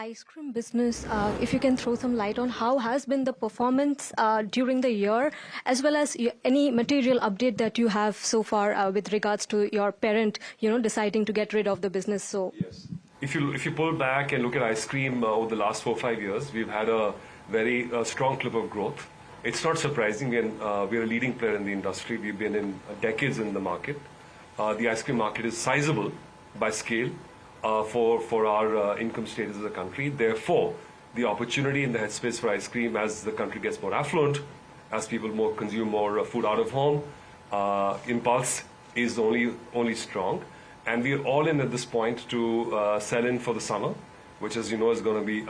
ice cream business, if you can throw some light on how has been the performance during the year, as well as any material update that you have so far with regards to your parent, deciding to get rid of the business. So yes, if you pull back and look at ice cream over the last 4 or 5 years, we've had a very strong clip of growth. It's not surprising. We're a leading player in the industry. We've been in decades in the market. The ice cream market is sizable by scale for our income status as a country. Therefore, the opportunity in the headspace for ice cream as the country gets more affluent, as people consume more food out of home, impulse is only strong. And we're all in at this point to sell in for the summer, which, as you know, is going to be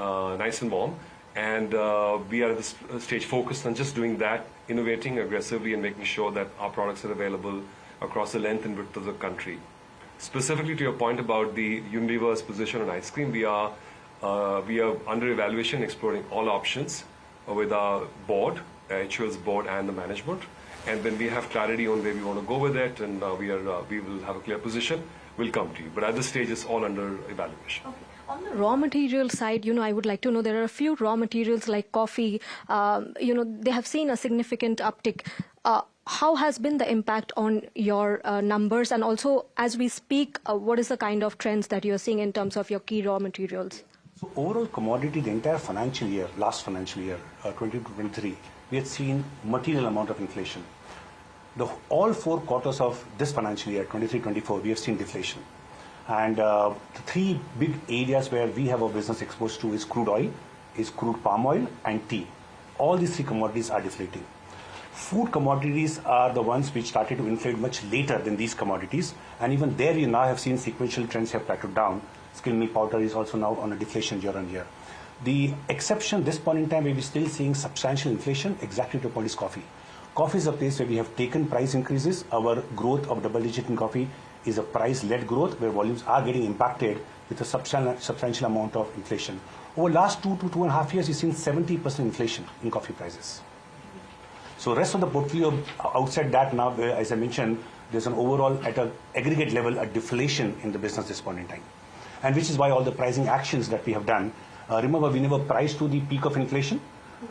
nice and warm. And we are at this stage focused on just doing that, innovating aggressively and making sure that our products are available across the length and width of the country. Specifically to your point about the Unilever's position on ice cream, we are under evaluation, exploring all options with our board, HUL's board and the management. And when we have clarity on where we want to go with it and we will have a clear position, we'll come to you. But at this stage, it's all under evaluation. Okay. On the raw material side, I would like to know, there are a few raw materials like coffee, they have seen a significant uptick. How has been the impact on your numbers? And also, as we speak, what is the kind of trends that you're seeing in terms of your key raw materials? So overall commodity, the entire financial year, last financial year, 2023, we had seen material amount of inflation. All 4 quarters of this financial year, 23-24, we have seen deflation. And the 3 big areas where we have our business exposed to is crude oil, is crude palm oil, and tea. All these 3 commodities are deflating. Food commodities are the ones which started to inflate much later than these commodities. And even there, you now have seen sequential trends have plateaued down. Skimmed milk powder is also now on a deflation year on year. The exception this point in time where we're still seeing substantial inflation, exactly to the point, is coffee. Coffee is a place where we have taken price increases. Our growth of double-digit in coffee is a price-led growth where volumes are getting impacted with a substantial amount of inflation. Over the last 2 to 2.5 years, we've seen 70% inflation in coffee prices. So rest of the portfolio, outside that now, as I mentioned, there's an overall, at an aggregate level, a deflation in the business this point in time. And which is why all the pricing actions that we have done, remember, we never priced to the peak of inflation,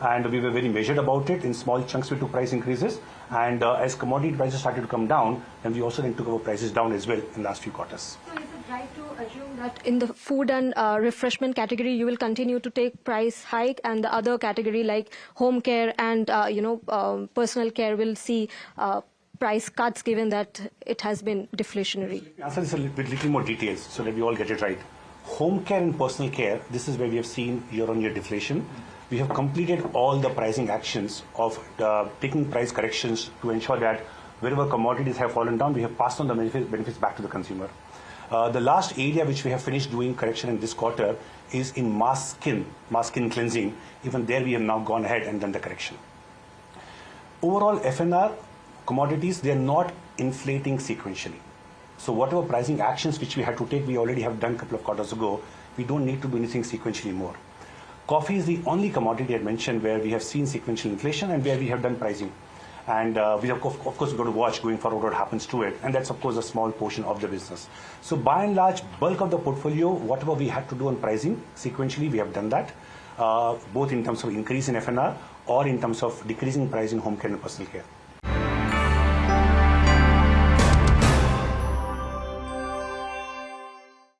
and we were very measured about it. In small chunks we took price increases, and as commodity prices started to come down, then we also then took our prices down as well in the last few quarters. So is it right to assume that in the food and refreshment category you will continue to take price hike, and the other category like home care and personal care will see price cuts, given that it has been deflationary? Let me answer this with little more details so that we all get it right. Home care and personal care, this is where we have seen year-on-year deflation. We have completed all the pricing actions of taking price corrections to ensure that wherever commodities have fallen down, we have passed on the benefits back to the consumer. The last area which we have finished doing correction in this quarter is in mass skin cleansing. Even there we have now gone ahead and done the correction. Overall, FNR commodities, they are not inflating sequentially. So whatever pricing actions which we had to take, we already have done a couple of quarters ago. We don't need to do anything sequentially more. Coffee is the only commodity I mentioned where we have seen sequential inflation and where we have done pricing. And we have, of course, got to watch going forward what happens to it. And that's, of course, a small portion of the business. So by and large, bulk of the portfolio, whatever we had to do on pricing, sequentially we have done that, both in terms of increase in FNR or in terms of decreasing price in home care and personal care.